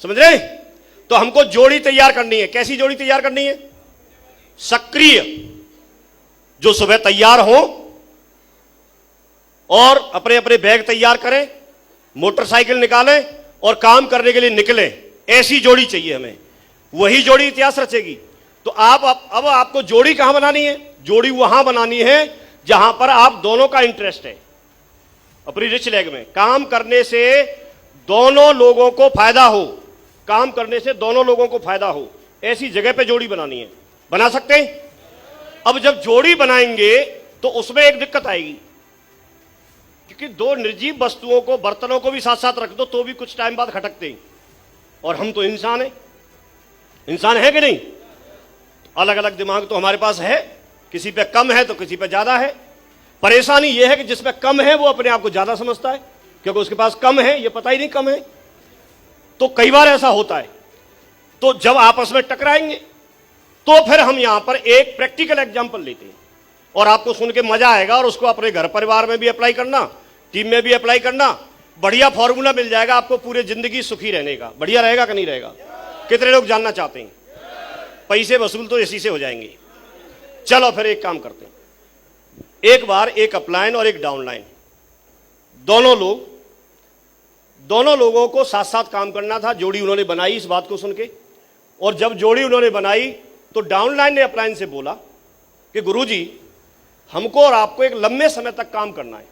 समझ रहे? तो हमको जोड़ी तैयार करनी है। कैसी जोड़ी तैयार करनी है? सक्रिय, जो सुबह तैयार हो और अपने अपने बैग तैयार करें, मोटरसाइकिल निकालें और काम करने के लिए निकलें। ऐसी जोड़ी चाहिए हमें, वही जोड़ी इतिहास रचेगी। तो अब आपको जोड़ी कहां बनानी है? जोड़ी वहां बनानी है जहां पर आप दोनों का इंटरेस्ट है। अपनी रिच लेग में काम करने से दोनों लोगों को फायदा हो, काम करने से दोनों लोगों को फायदा हो, ऐसी जगह पे जोड़ी बनानी है। बना सकते हैं? अब जब जोड़ी बनाएंगे तो उसमें एक दिक्कत आएगी, क्योंकि दो निर्जीव वस्तुओं को, बर्तनों को भी साथ साथ रख दो तो भी कुछ टाइम बाद खटकते हैं, और हम तो इंसान हैं। इंसान है कि नहीं? अलग अलग दिमाग तो हमारे पास है, किसी पे कम है तो किसी पे ज्यादा है। परेशानी यह है कि जिसपे कम है वो अपने आप को ज्यादा समझता है, क्योंकि उसके पास कम है, ये पता ही नहीं कम है। तो कई बार ऐसा होता है। तो जब आपस में टकराएंगे तो फिर हम यहां पर एक प्रैक्टिकल एग्जांपल लेते हैं, और आपको सुन के मजा आएगा, और उसको अपने घर परिवार में भी अप्लाई करना, टीम में भी अप्लाई करना। बढ़िया फॉर्मूला मिल जाएगा आपको पूरी जिंदगी सुखी रहने का। बढ़िया रहेगा कि नहीं रहेगा? कितने लोग जानना चाहते हैं? पैसे वसूल तो इसी से हो जाएंगे। चलो फिर एक काम करते हैं। एक बार एक अपलाइन और एक डाउनलाइन, दोनों लोगों को साथ साथ काम करना था। जोड़ी उन्होंने बनाई इस बात को सुन के, और जब जोड़ी उन्होंने बनाई तो डाउनलाइन ने अपलाइन से बोला कि गुरुजी, हमको और आपको एक लंबे समय तक काम करना है।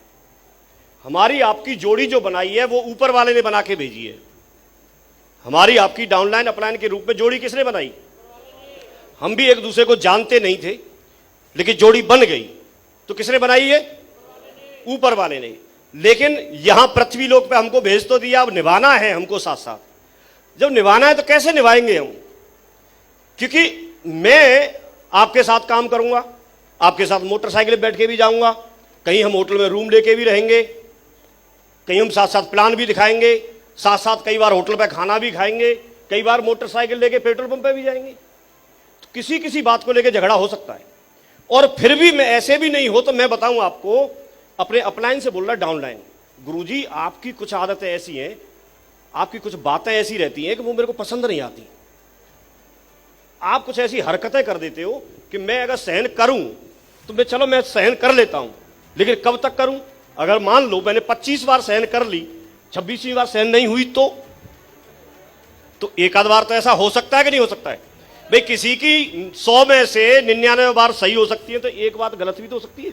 हमारी आपकी जोड़ी जो बनाई है वो ऊपर वाले ने बना के भेजी है। हमारी आपकी डाउनलाइन अपलाइन के रूप में जोड़ी किसने बनाई? हम भी एक दूसरे को जानते नहीं थे, लेकिन जोड़ी बन गई। तो किसने बनाई है? ऊपर वाले ने। लेकिन यहां पृथ्वी लोक पे हमको भेज तो दिया, अब निभाना है हमको साथ साथ। जब निभाना है तो कैसे निभाएंगे हम? क्योंकि मैं आपके साथ काम करूंगा, आपके साथ मोटरसाइकिल बैठ के भी जाऊंगा, कहीं हम होटल में रूम लेके भी रहेंगे, कहीं हम साथ साथ प्लान भी दिखाएंगे, साथ साथ कई बार होटल पे खाना भी खाएंगे, कई बार मोटरसाइकिल लेके पेट्रोल पंप पे भी जाएंगे। तो किसी किसी बात को लेके झगड़ा हो सकता है। और फिर भी मैं ऐसे भी नहीं हो तो मैं बताऊं आपको, अपने अपलाइन से बोल रहा डाउनलाइन, गुरुजी आपकी कुछ आदतें ऐसी हैं, आपकी कुछ बातें ऐसी रहती हैं कि वो मेरे को पसंद नहीं आती। आप कुछ ऐसी हरकतें कर देते हो कि मैं अगर सहन करूं तो मैं सहन कर लेता हूं, लेकिन कब तक करूं? अगर मान लो मैंने 25 बार सहन कर ली, 26वीं बार सहन नहीं हुई तो एक आध बार तो ऐसा हो सकता है कि नहीं हो सकता है? भाई किसी की 100 में से 99 बार सही हो सकती है, तो एक बात गलत भी तो हो सकती है।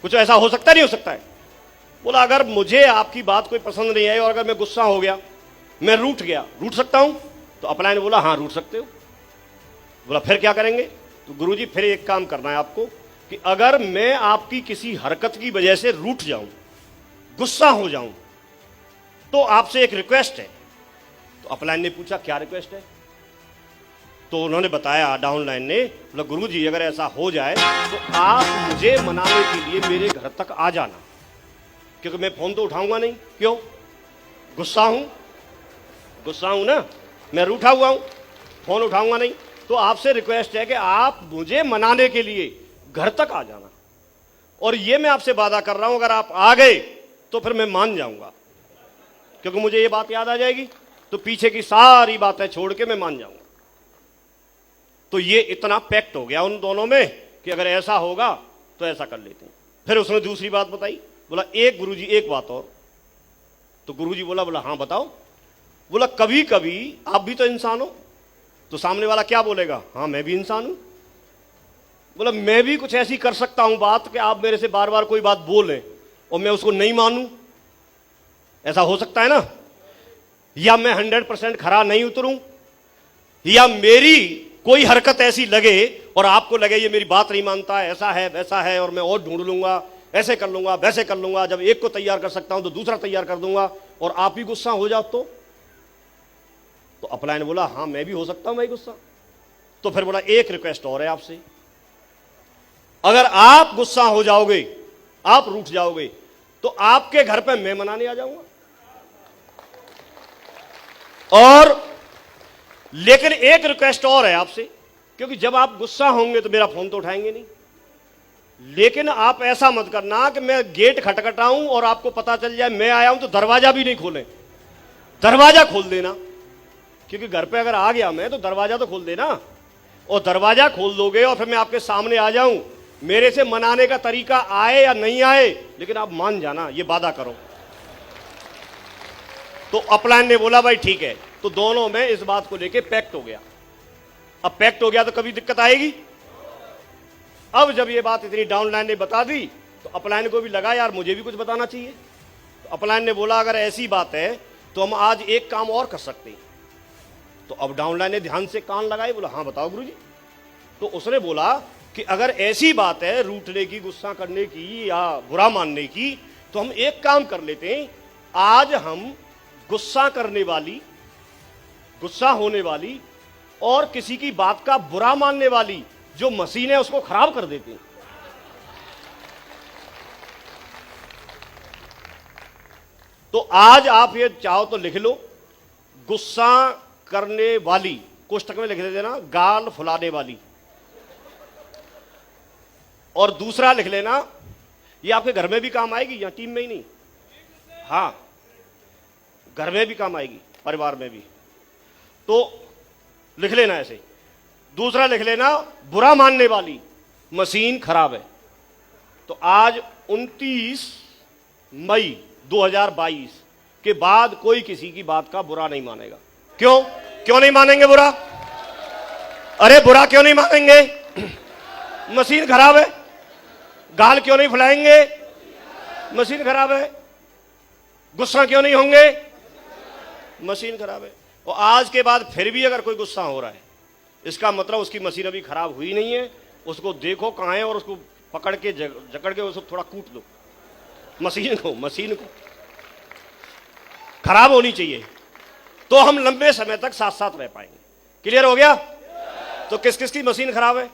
कुछ ऐसा हो सकता नहीं हो सकता है? बोला अगर मुझे आपकी बात कोई पसंद नहीं आई और अगर मैं गुस्सा हो गया, मैं रूठ गया, रूठ सकता हूं? तो अपलाइन ने बोला हाँ रूठ सकते हो। बोला फिर क्या करेंगे? तो गुरुजी फिर एक काम करना है आपको कि अगर मैं आपकी किसी हरकत की वजह से रूठ जाऊं, गुस्सा हो जाऊं, तो आपसे एक रिक्वेस्ट है। तो अपलाइन ने पूछा क्या रिक्वेस्ट है? तो उन्होंने बताया, डाउनलाइन ने बोला गुरुजी अगर ऐसा हो जाए तो आप मुझे मनाने के लिए मेरे घर तक आ जाना, क्योंकि मैं फोन तो उठाऊंगा नहीं। क्यों? गुस्सा हूं ना, मैं रूठा हुआ हूं, फोन उठाऊंगा नहीं। तो आपसे रिक्वेस्ट है कि आप मुझे मनाने के लिए घर तक आ जाना, और ये मैं आपसे वादा कर रहा हूं अगर आप आ गए तो फिर मैं मान जाऊंगा, क्योंकि मुझे ये बात याद आ जाएगी, तो पीछे की सारी बातें छोड़ के मैं मान जाऊंगा। तो ये इतना पैक्ट हो गया उन दोनों में कि अगर ऐसा होगा तो ऐसा कर लेते हैं। फिर उसने दूसरी बात बताई, बोला एक गुरुजी एक बात और। तो गुरुजी बोला हाँ बताओ। बोला कभी कभी आप भी तो इंसान हो। तो सामने वाला क्या बोलेगा? हाँ मैं भी इंसान हूं। बोला मैं भी कुछ ऐसी कर सकता हूं बात कि आप मेरे से बार बार कोई बात बोलें और मैं उसको नहीं मानूं। ऐसा हो सकता है ना? या मैं 100% खरा नहीं उतरूं, या मेरी कोई हरकत ऐसी लगे और आपको लगे ये मेरी बात नहीं मानता है, ऐसा है वैसा है, और मैं और ढूंढ लूंगा, ऐसे कर लूंगा वैसे कर लूंगा, जब एक को तैयार कर सकता हूं तो दूसरा तैयार कर दूंगा, और आप ही गुस्सा हो जाओ तो अपलाइन ने बोला हाँ मैं भी हो सकता हूं भाई गुस्सा। तो फिर बोला एक रिक्वेस्ट और है आपसे, अगर आप गुस्सा हो जाओगे, आप रूठ जाओगे, तो आपके घर पे मैं मनाने आ जाऊंगा। और लेकिन एक रिक्वेस्ट और है आपसे, क्योंकि जब आप गुस्सा होंगे तो मेरा फोन तो उठाएंगे नहीं, लेकिन आप ऐसा मत करना कि मैं गेट खटखटाऊं और आपको पता चल जाए मैं आया हूं तो दरवाजा भी नहीं खोलें। दरवाजा खोल देना, क्योंकि घर पे अगर आ गया मैं तो दरवाजा तो खोल देना, और दरवाजा खोल दोगे और फिर मैं आपके सामने आ जाऊं, मेरे से मनाने का तरीका आए या नहीं आए, लेकिन आप मान जाना, ये वादा करो। तो अपलाइन ने बोला भाई ठीक है, तो दोनों में इस बात को लेके पैक्ट हो गया। अब पैक्ट हो गया तो कभी दिक्कत आएगी। अब जब ये बात इतनी डाउनलाइन ने बता दी तो अपलाइन को भी लगा यार मुझे भी कुछ बताना चाहिए। तो अपलाइन ने बोला अगर ऐसी बात है तो हम आज एक काम और कर सकते हैं। तो अब डाउनलाइन ने ध्यान से कान लगाए, बोला हाँ बताओ गुरुजी। तो उसने बोला कि अगर ऐसी बात है रूठने की, गुस्सा करने की या बुरा मानने की, तो हम एक काम कर लेते हैं, आज हम गुस्सा करने वाली, गुस्सा होने वाली और किसी की बात का बुरा मानने वाली जो मशीन है उसको खराब कर देते हैं। तो आज आप ये चाहो तो लिख लो, गुस्सा करने वाली, कोष्टक में लिख देना गाल फुलाने वाली, और दूसरा लिख लेना, ये आपके घर में भी काम आएगी या टीम में ही नहीं, हाँ घर में भी काम आएगी, परिवार में भी। तो लिख लेना ऐसे। दूसरा लिख लेना बुरा मानने वाली मशीन खराब है। तो आज 29 मई 2022 के बाद कोई किसी की बात का बुरा नहीं मानेगा। क्यों नहीं मानेंगे बुरा? अरे बुरा क्यों नहीं मानेंगे? मशीन खराब है। गाल क्यों नहीं फुलाएंगे? मशीन खराब है। गुस्सा क्यों नहीं होंगे? मशीन खराब है। और आज के बाद फिर भी अगर कोई गुस्सा हो रहा है, इसका मतलब उसकी मशीन अभी खराब हुई नहीं है। उसको देखो कहाँ है और उसको पकड़ के जकड़ के उसको थोड़ा कूट दो। मशीन को खराब होनी चाहिए, तो हम लंबे समय तक साथ साथ रह पाएंगे। क्लियर हो गया? तो किस किस की मशीन खराब है?